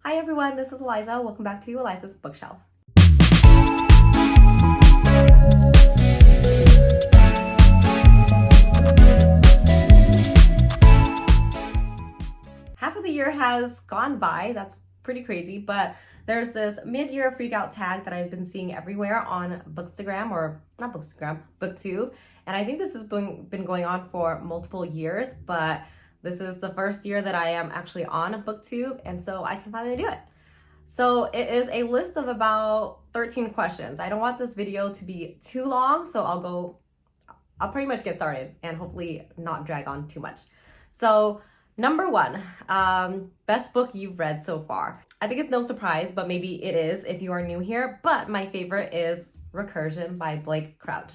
Hi everyone, this is Eliza. Welcome back to Eliza's Bookshelf. Half of the year has gone by. That's pretty crazy, but there's this mid-year freakout tag that I've been seeing everywhere on Bookstagram, or not Bookstagram, BookTube. And I think this has been going on for multiple years, but this is the first year that I am actually on BookTube, and so I can finally do it. So it is a list of about 13 questions. I don't want this video to be too long, so I'll pretty much get started and hopefully not drag on too much. So number one, best book you've read so far. I think it's no surprise, but maybe it is if you are new here, but my favorite is Recursion by Blake Crouch.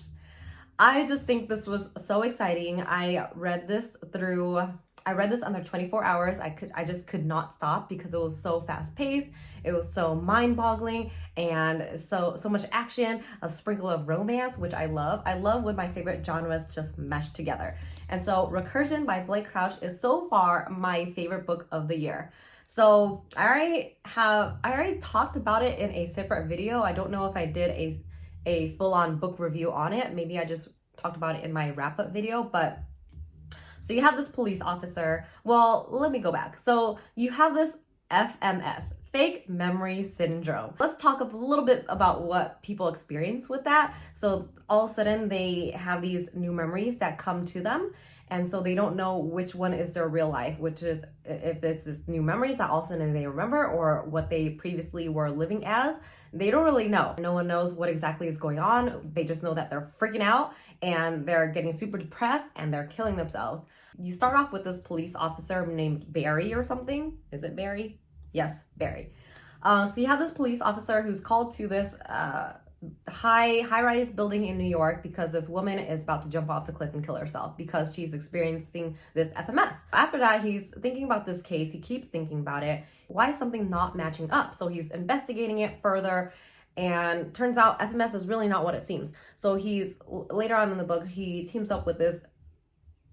I just think this was so exciting. I read this under 24 hours. I just could not stop because it was so fast paced. It was so mind boggling and so much action, a sprinkle of romance, which I love. I love when my favorite genres just mesh together. And so Recursion by Blake Crouch is so far my favorite book of the year. So I already talked about it in a separate video. I don't know if I did a full-on book review on it. Maybe I just talked about it in my wrap-up video, but so you have this police officer. Well, let me go back. So you have this FMS, fake memory syndrome. Let's talk a little bit about what people experience with that. So all of a sudden they have these new memories that come to them. And so they don't know which one is their real life, which is if it's this new memories that all of a sudden they remember or what they previously were living as. They don't really know. No one knows what exactly is going on. They just know that they're freaking out and they're getting super depressed and they're killing themselves. You start off with this police officer named Barry or something. Is it Barry? Yes, Barry. So you have this police officer who's called to this high-rise building in New York because this woman is about to jump off the cliff and kill herself because she's experiencing this FMS. After that, he's thinking about this case. He keeps thinking about it. Why is something not matching up? So he's investigating it further, and turns out FMS is really not what it seems. So he's later on in the book, he teams up with this,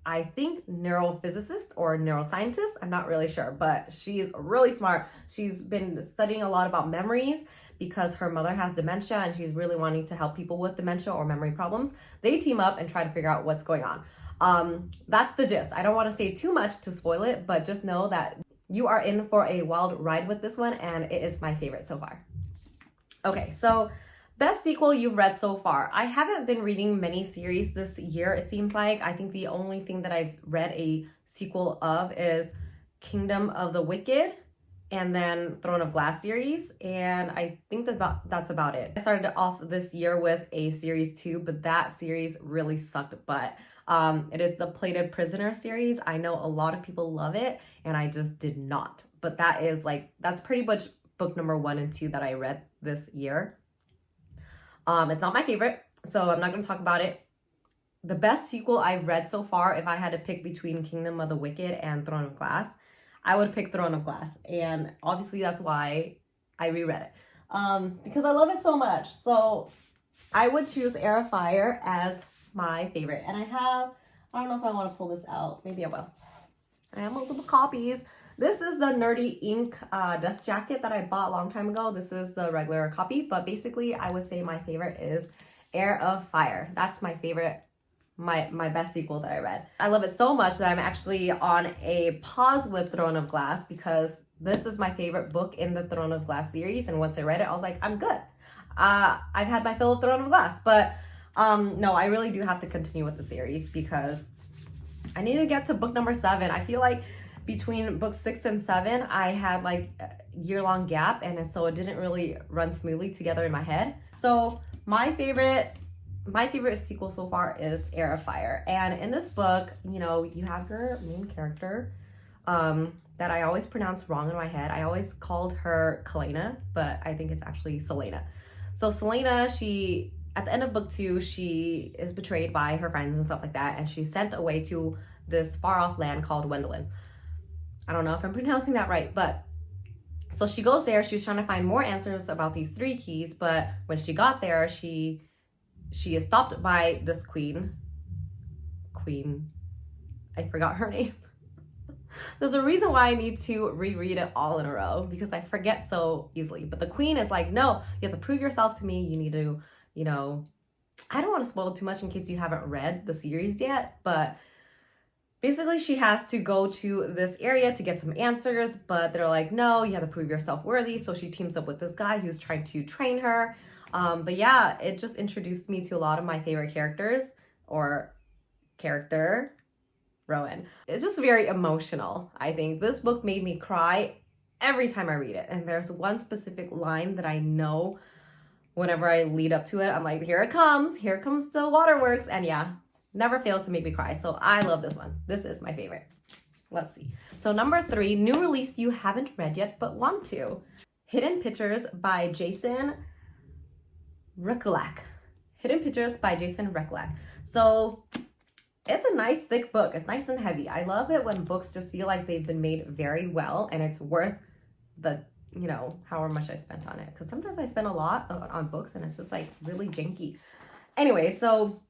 I think, neurophysicist or neuroscientist. I'm not really sure, but she's really smart. She's been studying a lot about memories because her mother has dementia and she's really wanting to help people with dementia or memory problems. They team up and try to figure out what's going on. That's the gist. I don't want to say too much to spoil it, but just know that you are in for a wild ride with this one, and it is my favorite so far. Okay, so best sequel you've read so far. I haven't been reading many series this year, it seems like. I think the only thing that I've read a sequel of is Kingdom of the Wicked and then Throne of Glass series, and I think that's about it. I started off this year with a series 2, but that series really sucked butt. It is the Plated Prisoner series. I know a lot of people love it, and I just did not. But that's pretty much book number 1 and 2 that I read this year. It's not my favorite, so I'm not going to talk about it. The best sequel I've read so far, if I had to pick between Kingdom of the Wicked and Throne of Glass, I would pick Throne of Glass. And obviously that's why I reread it. Because I love it so much. So I would choose Heir of Fire as my favorite. And I don't know if I want to pull this out. Maybe I will. I have multiple copies. This is the Nerdy Ink dust jacket that I bought a long time ago. This is the regular copy, but basically I would say my favorite is Heir of Fire. That's my favorite, my best sequel that I read. I love it so much that I'm actually on a pause with Throne of Glass because this is my favorite book in the Throne of Glass series, and once I read it, I was like, I'm good. I've had my fill of Throne of Glass, but no, I really do have to continue with the series because I need to get to book number 7. I feel like between book 6 and 7, I had like a year-long gap, and so it didn't really run smoothly together in my head. So my favorite sequel so far is Heir of Fire. And in this book, you know, you have your main character that I always pronounce wrong in my head. I always called her Kalena, but I think it's actually Selena. So Selena, at the end of book 2, she is betrayed by her friends and stuff like that, and she's sent away to this far-off land called Wendelin. I don't know if I'm pronouncing that right, but so she goes there. She's trying to find more answers about these 3 keys, but when she got there, she is stopped by this queen. I forgot her name. There's a reason why I need to reread it all in a row because I forget so easily. But the queen is like, no, you have to prove yourself to me. You need to, you know, I don't want to spoil too much in case you haven't read the series yet, but basically she has to go to this area to get some answers, but they're like, no, you have to prove yourself worthy. So she teams up with this guy who's trying to train her. But yeah, it just introduced me to a lot of my favorite characters or character, Rowan. It's just very emotional, I think. This book made me cry every time I read it. And there's one specific line that I know whenever I lead up to it, I'm like, here it comes the waterworks. And yeah, never fails to make me cry. So I love this one. This is my favorite. Let's see. So number 3, new release you haven't read yet but want to. Hidden Pictures by Jason Rekulak. Hidden Pictures by Jason Rekulak. So it's a nice thick book. It's nice and heavy. I love it when books just feel like they've been made very well and it's worth the, you know, however much I spent on it. Because sometimes I spend a lot on books and it's just like really janky. Anyway, so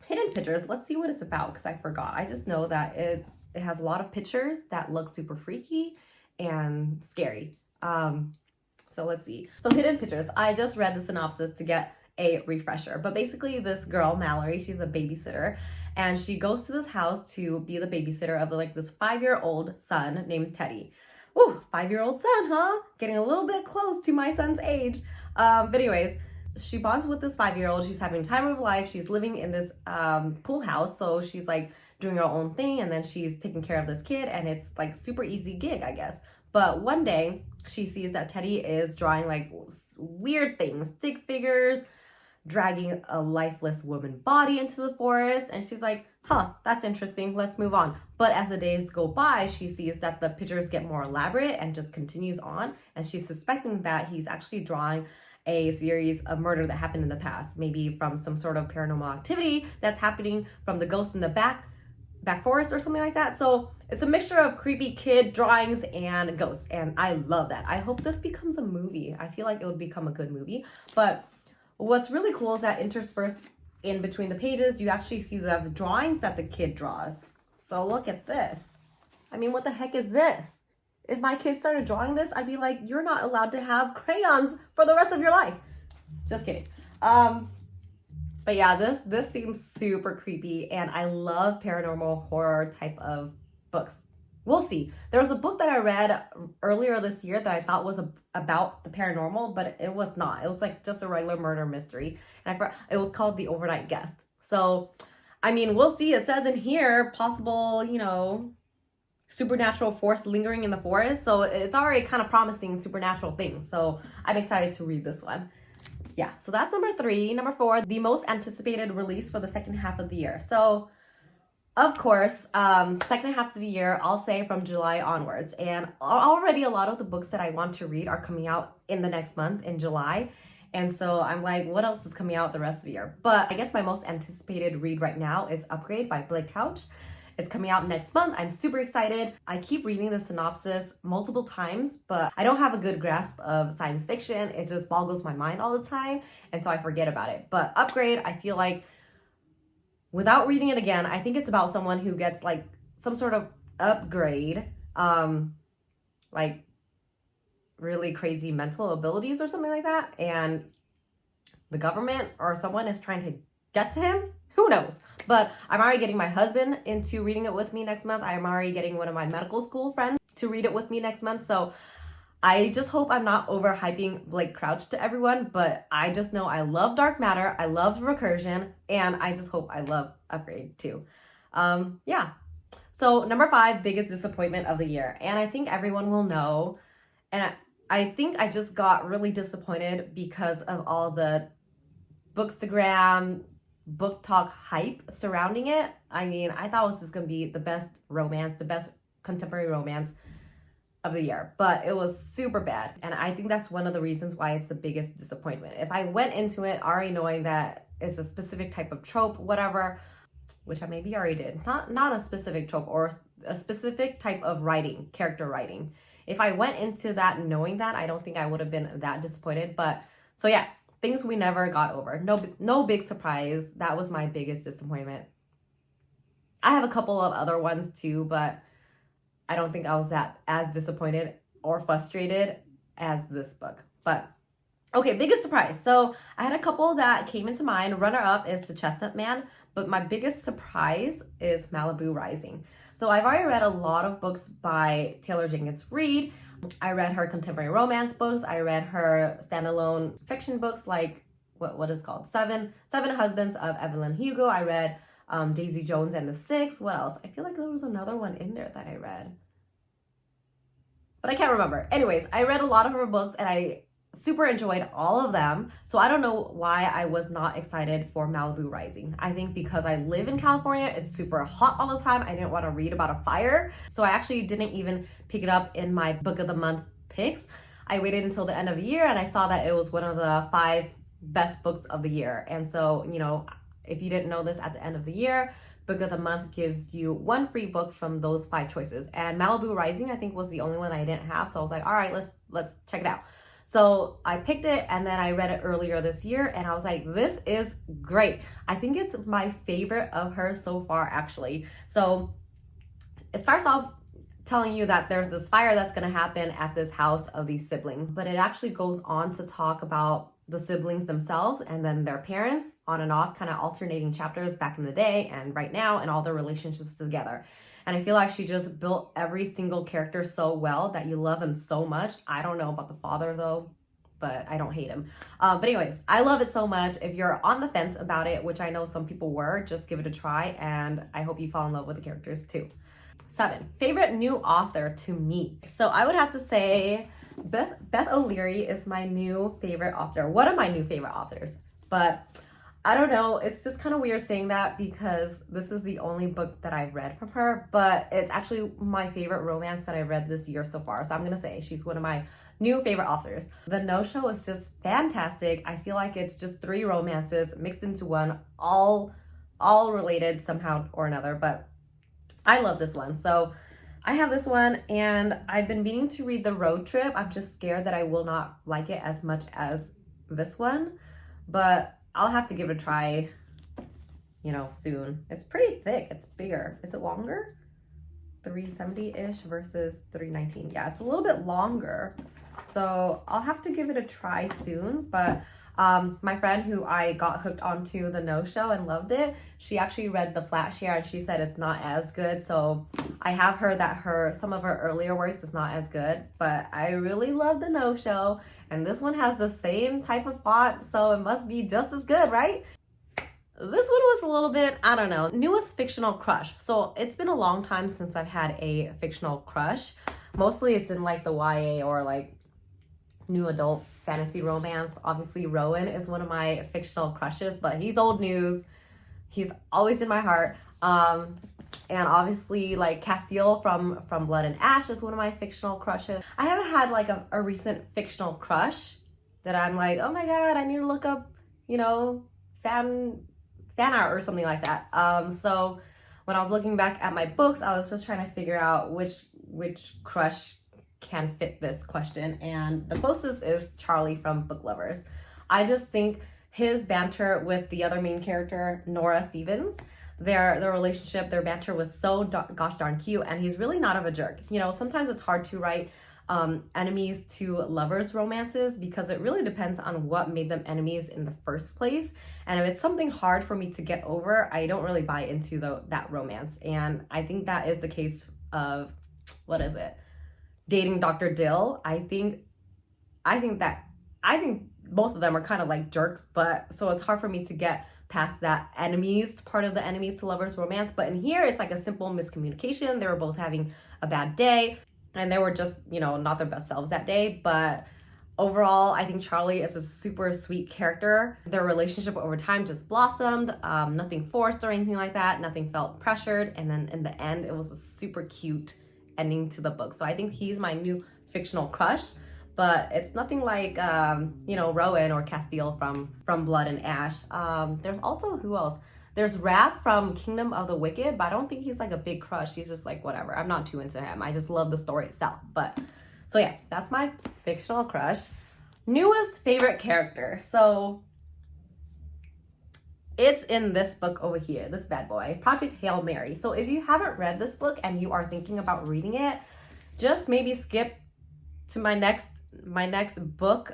Hidden Pictures, let's see what it's about because I forgot. I just know that it has a lot of pictures that look super freaky and scary. So let's see. So Hidden Pictures, I just read the synopsis to get a refresher. But basically this girl, Mallory, she's a babysitter and she goes to this house to be the babysitter of like this 5-year-old son named Teddy. Ooh, 5-year-old son, huh? Getting a little bit close to my son's age. But anyways, she bonds with this 5-year-old. She's having time of life. She's living in this pool house. So she's like doing her own thing and then she's taking care of this kid and it's like super easy gig, I guess. But one day she sees that Teddy is drawing like weird things, stick figures, dragging a lifeless woman body into the forest. And she's like, huh, that's interesting. Let's move on. But as the days go by, she sees that the pictures get more elaborate and just continues on. And she's suspecting that he's actually drawing a series of murder that happened in the past, maybe from some sort of paranormal activity that's happening from the ghost in the back forest or something like that. So it's a mixture of creepy kid drawings and ghosts. And I love that. I hope this becomes a movie. I feel like it would become a good movie. But what's really cool is that interspersed in between the pages, you actually see the drawings that the kid draws. So look at this. I mean, what the heck is this? If my kids started drawing this, I'd be like, you're not allowed to have crayons for the rest of your life. Just kidding. But yeah, this seems super creepy and I love paranormal horror type of books. We'll see. There was a book that I read earlier this year that I thought was about the paranormal, but it was not. It was like just a regular murder mystery. And it was called The Overnight Guest. So, I mean, we'll see. It says in here, possible, you know, supernatural force lingering in the forest. So it's already kind of promising supernatural things. So I'm excited to read this one. Yeah, so that's number 3. Number 4, the most anticipated release for the second half of the year. So, of course, second half of the year, I'll say from July onwards. And already a lot of the books that I want to read are coming out in the next month, in July. And so I'm like, what else is coming out the rest of the year? But I guess my most anticipated read right now is Upgrade by Blake Crouch. It's coming out next month. I'm super excited. I keep reading the synopsis multiple times, but I don't have a good grasp of science fiction. It just boggles my mind all the time. And so I forget about it. But Upgrade, I feel like without reading it again, I think it's about someone who gets like some sort of upgrade, like really crazy mental abilities or something like that. And the government or someone is trying to get to him. Who knows? But I'm already getting my husband into reading it with me next month. I'm already getting one of my medical school friends to read it with me next month. So I just hope I'm not overhyping Blake Crouch to everyone, but I just know I love dark matter. I love Recursion, and I just hope I love Upgrade too. Yeah. So number 5, biggest disappointment of the year. And I think everyone will know. And I think I just got really disappointed because of all the Bookstagram, book talk hype surrounding it. I mean, I thought it was just gonna be the best romance, the best contemporary romance of the year, but it was super bad. And I think that's one of the reasons why it's the biggest disappointment. If I went into it already knowing that it's a specific type of trope, whatever, which I maybe already did, not a specific trope or a specific type of writing, character writing. If I went into that knowing that, I don't think I would have been that disappointed. But so yeah, things we never got over. No big surprise. That was my biggest disappointment. I have a couple of other ones too, but I don't think I was as disappointed or frustrated as this book. But okay, biggest surprise. So I had a couple that came into mind. Runner up is The Chestnut Man, but my biggest surprise is Malibu Rising. So I've already read a lot of books by Taylor Jenkins Reid. I read her contemporary romance books. I read her standalone fiction books like what is called Seven Husbands of Evelyn Hugo. I read Daisy Jones and the Six. What else? I feel like there was another one in there that I read, but I can't remember. Anyways, I read a lot of her books and I super enjoyed all of them. So I don't know why I was not excited for Malibu Rising. I think because I live in California, it's super hot all the time. I didn't want to read about a fire. So I actually didn't even pick it up in my book of the month picks. I waited until the end of the year and I saw that it was one of the 5 best books of the year. And so, you know, if you didn't know this, at the end of the year, book of the month gives you 1 free book from those 5 choices. And Malibu Rising, I think, was the only one I didn't have. So I was like, all right, let's check it out. So I picked it and then I read it earlier this year and I was like, this is great. I think it's my favorite of hers so far, actually. So it starts off telling you that there's this fire that's going to happen at this house of these siblings, but it actually goes on to talk about the siblings themselves and then their parents, on and off, kind of alternating chapters back in the day and right now, and all their relationships together. And I feel like she just built every single character so well that you love him so much. I don't know about the father though, but I don't hate him. But anyways, I love it so much. If you're on the fence about it, which I know some people were, just give it a try. And I hope you fall in love with the characters too. 7, favorite new author to meet. So I would have to say Beth O'Leary is my new favorite author. One of my new favorite authors. But I don't know, it's just kind of weird saying that because this is the only book that I've read from her, but it's actually my favorite romance that I've read this year so far. So I'm going to say she's one of my new favorite authors. The No-Show is just fantastic. I feel like it's just 3 romances mixed into one, all related somehow or another, but I love this one. So I have this one and I've been meaning to read The Road Trip. I'm just scared that I will not like it as much as this one, but I'll have to give it a try, you know, soon. It's pretty thick. It's bigger. Is it longer? 370-ish versus 319. Yeah, it's a little bit longer. So I'll have to give it a try soon. But my friend who I got hooked onto the No-Show and loved it, she actually read the flat share and she said it's not as good. So I have heard that some of her earlier works is not as good, but I really love the No-Show. And this one has the same type of font, so it must be just as good, right? This one was a little bit, I don't know, newest fictional crush. So it's been a long time since I've had a fictional crush. Mostly it's in like the YA or like new adult fantasy romance. Obviously Rowan is one of my fictional crushes, but he's old news. He's always in my heart. And obviously like Castiel from Blood and Ash is one of my fictional crushes. I haven't had like a recent fictional crush that I'm like, oh my god, I need to look up, you know, fan art or something like that. So when I was looking back at my books, I was just trying to figure out which crush can fit this question, and the closest is Charlie from Book Lovers. I just think his banter with the other main character, Nora Stevens, their relationship, their banter was so gosh darn cute, and he's really not of a jerk. You know, sometimes it's hard to write enemies to lovers romances because it really depends on what made them enemies in the first place. And if it's something hard for me to get over, I don't really buy into that romance. And I think that is the case of, what is it? Dating Dr. Dill. I think both of them are kind of like jerks, but so it's hard for me to get past that part of the enemies to lovers romance. But in here, it's like a simple miscommunication. They were both having a bad day and they were just, you know, not their best selves that day. But overall, I think Charlie is a super sweet character. Their relationship over time just blossomed. Nothing forced or anything like that. Nothing felt pressured. And then in the end, it was a super cute ending to the book. So I think he's my new fictional crush. But it's nothing like, you know, Rowan or Castiel from Blood and Ash. There's also, who else? There's Wrath from Kingdom of the Wicked, but I don't think he's like a big crush. He's just like, whatever. I'm not too into him. I just love the story itself. But, so yeah, that's my fictional crush. Newest favorite character. So, It's in this book over here, this bad boy, Project Hail Mary. So if you haven't read this book and you are thinking about reading it, just maybe skip to my next book,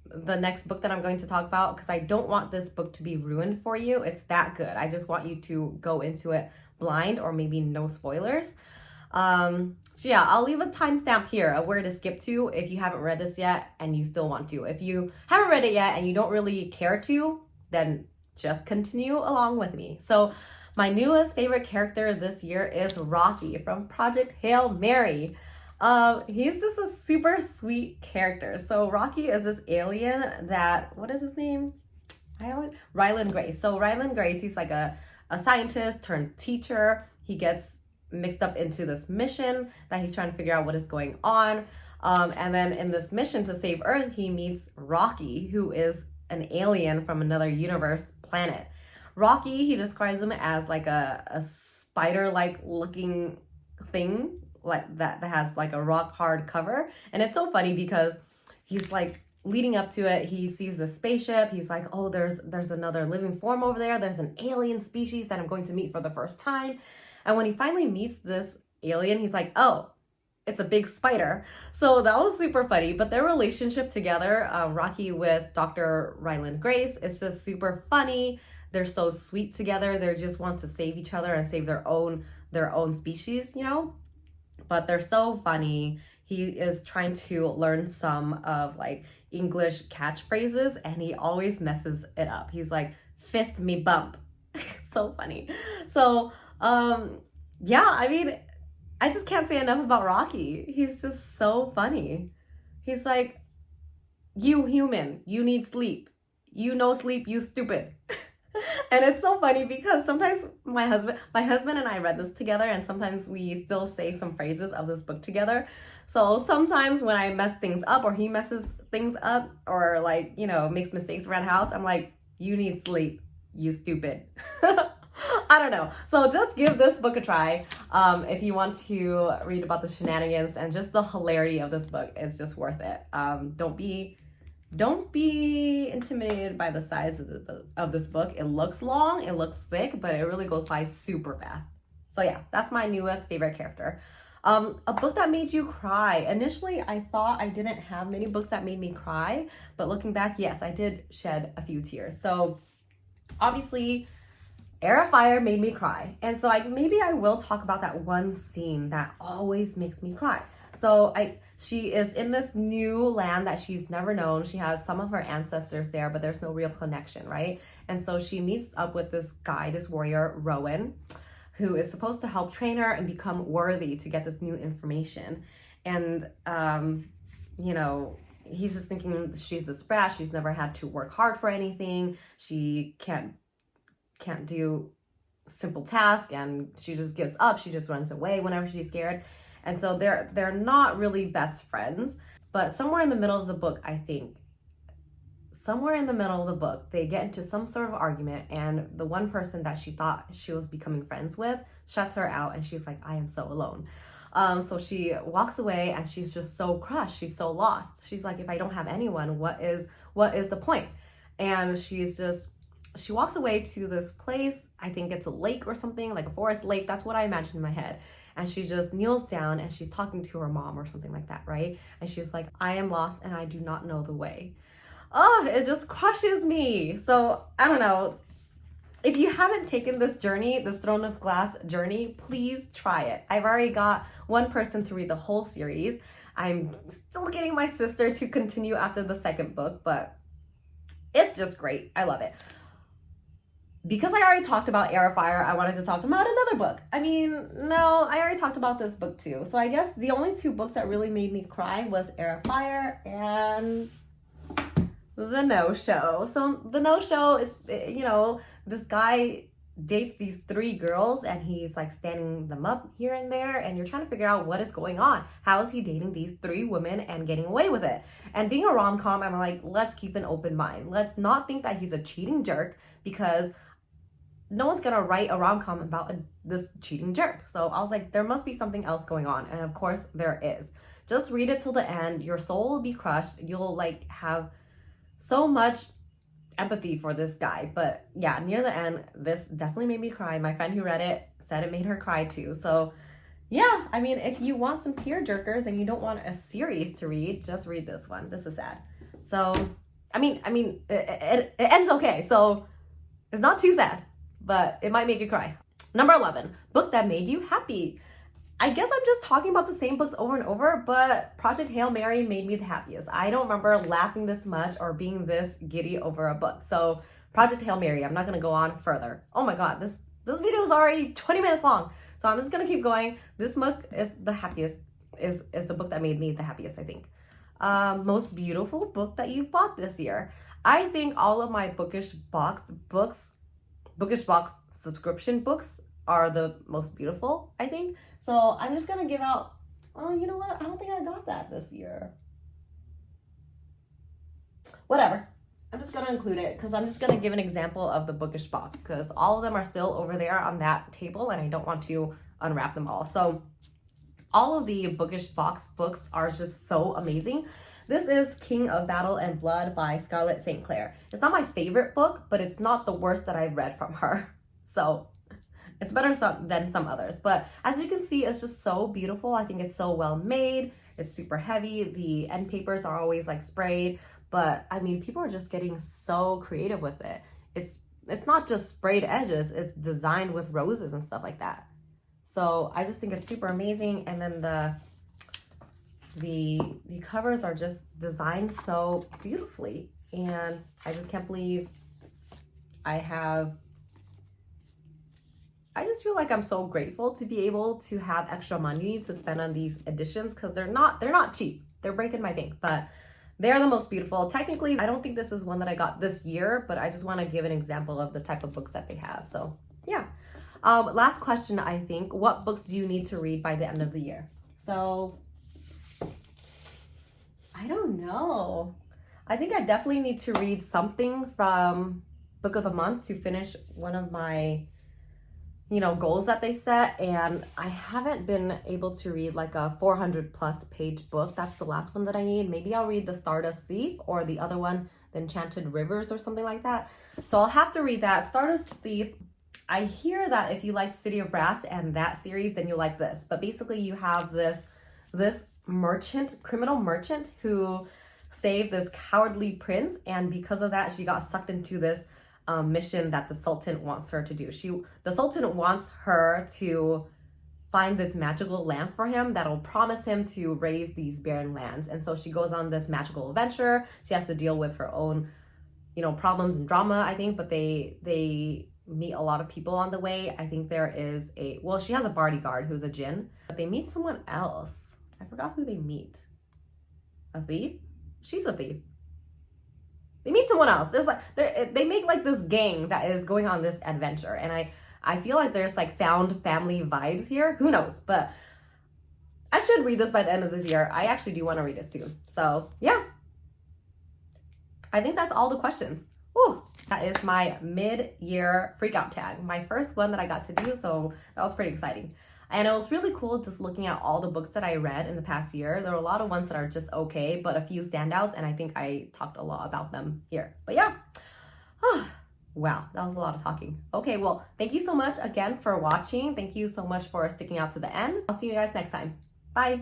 the next book that I'm going to talk about, because I don't want this book to be ruined for you. It's that good. I just want you to go into it blind, or maybe no spoilers. So yeah, I'll leave a timestamp here of where to skip to if you haven't read this yet and you still want to. If you haven't read it yet and you don't really care to, then just continue along with me. So my newest favorite character this year is Rocky from Project Hail Mary. He's just a super sweet character. So Rocky is this alien that, what is his name? Ryland Grace. So Ryland Grace, he's like a scientist turned teacher. He gets mixed up into this mission that he's trying to figure out what is going on. And then in this mission to save Earth, he meets Rocky, who is an alien from another universe planet. Rocky, he describes him as like a spider-like looking thing, like that has like a rock hard cover. And it's so funny because he's like leading up to it, he sees a spaceship. He's like, oh, there's another living form over there. There's an alien species that I'm going to meet for the first time. And when he finally meets this alien, he's like, oh, it's a big spider. So that was super funny. But their relationship together, Rocky with Dr. Ryland Grace, is just super funny. They're so sweet together. They just want to save each other and save their own species, you know? But they're so funny. He is trying to learn some of like English catchphrases and he always messes it up. He's like, fist me bump. So funny. So, yeah, I mean, I just can't say enough about Rocky. He's just so funny. He's like, you human, you need sleep. You no sleep, you stupid. And it's so funny because sometimes my husband and I read this together, and sometimes we still say some phrases of this book together. So sometimes when I mess things up or he messes things up or like, you know, makes mistakes around the house, I'm like, you need sleep, you stupid. I don't know. So just give this book a try. If you want to read about the shenanigans and just the hilarity of this book, it's just worth it. Don't be intimidated by the size of this book. It looks long, it looks thick, but it really goes by super fast. So yeah, that's my newest favorite character. A book that made you cry. Initially, I thought I didn't have many books that made me cry, but looking back, yes, I did shed a few tears. So obviously, Heir of Fire made me cry. And so maybe I will talk about that one scene that always makes me cry. So she is in this new land that she's never known. She has some of her ancestors there, but there's no real connection, right? And so she meets up with this guy, this warrior, Rowan, who is supposed to help train her and become worthy to get this new information. And, you know, he's just thinking she's this brat. She's never had to work hard for anything. She can't do simple tasks, and she just gives up. She just runs away whenever she's scared. And so they're not really best friends, but somewhere in the middle of the book, I think, they get into some sort of argument, and the one person that she thought she was becoming friends with shuts her out, and she's like, I am so alone. So she walks away, and she's just so crushed. She's so lost. She's like, if I don't have anyone, what is the point? And she walks away to this place. I think it's a lake or something, like a forest lake. That's what I imagine in my head. And she just kneels down and she's talking to her mom or something like that, right? And she's like, I am lost and I do not know the way. Oh, it just crushes me. So I don't know. If you haven't taken this journey, this Throne of Glass journey, please try it. I've already got one person to read the whole series. I'm still getting my sister to continue after the second book, but it's just great. I love it. Because I already talked about Heir of Fire, I wanted to talk about another book. I mean, no, I already talked about this book too. So I guess the only two books that really made me cry was Heir of Fire and The No-Show. So The No-Show is, you know, this guy dates these three girls and he's like standing them up here and there, and you're trying to figure out what is going on. How is he dating these three women and getting away with it? And being a rom-com, I'm like, let's keep an open mind. Let's not think that he's a cheating jerk, because no one's gonna write a rom-com about this cheating jerk. So I was like, there must be something else going on. And of course there is. Just read it till the end. Your soul will be crushed. You'll like have so much empathy for this guy. But yeah, near the end, this definitely made me cry. My friend who read it said it made her cry too. So yeah, I mean, if you want some tear jerkers and you don't want a series to read, just read this one. This is sad. So, I mean, it ends okay. So it's not too sad, but it might make you cry. Number 11, book that made you happy. I guess I'm just talking about the same books over and over, but Project Hail Mary made me the happiest. I don't remember laughing this much or being this giddy over a book. So Project Hail Mary, I'm not gonna go on further. Oh my God, this video is already 20 minutes long. So I'm just gonna keep going. This book is the happiest, is the book that made me the happiest, I think. Most beautiful book that you've bought this year. I think all of my Bookish Box subscription books are the most beautiful, I think. So I'm just gonna give out, oh, you know what? I don't think I got that this year. Whatever. I'm just gonna include it because I'm just gonna give an example of the Bookish Box because all of them are still over there on that table and I don't want to unwrap them all. So all of the Bookish Box books are just so amazing. This is King of Battle and Blood by Scarlett St. Clair. It's not my favorite book, but it's not the worst that I've read from her. So it's better than some others. But as you can see, it's just so beautiful. I think it's so well made. It's super heavy. The end papers are always like sprayed. But I mean, people are just getting so creative with it. It's not just sprayed edges, it's designed with roses and stuff like that. So I just think it's super amazing. And then the covers are just designed so beautifully. And I just can't believe I just feel like I'm so grateful to be able to have extra money to spend on these editions because they're not cheap. They're breaking my bank, but they're the most beautiful. Technically, I don't think this is one that I got this year, but I just want to give an example of the type of books that they have. So yeah. Last question, I think. What books do you need to read by the end of the year? So I don't know. I think I definitely need to read something from Book of the Month to finish one of my goals that they set, and I haven't been able to read like a 400+ page book. That's the last one that I need. Maybe I'll read The Stardust Thief or the other one, The Enchanted Rivers or something like that. So I'll have to read that. Stardust Thief, I hear that if you like City of Brass and that series, then you like this. But basically you have this criminal merchant who saved this cowardly prince, and because of that she got sucked into this mission that the Sultan wants her to do. The Sultan wants her to find this magical lamp for him that'll promise him to raise these barren lands. And so she goes on this magical adventure. She has to deal with her own, problems and drama, I think, but they meet a lot of people on the way. I think there is she has a bodyguard who's a djinn, but they meet someone else. I forgot who they meet. A thief? She's a thief. They meet someone else. There's they make like this gang that is going on this adventure, and I feel like there's like found family vibes here. Who knows? But I should read this by the end of this year. I actually do want to read this too. So yeah, I think that's all the questions. Whew. That is my mid-year freakout tag, my first one that I got to do. So that was pretty exciting. And it was really cool just looking at all the books that I read in the past year. There were a lot of ones that are just okay, but a few standouts, and I think I talked a lot about them here. But yeah, wow, that was a lot of talking. Okay, well, thank you so much again for watching. Thank you so much for sticking out to the end. I'll see you guys next time. Bye.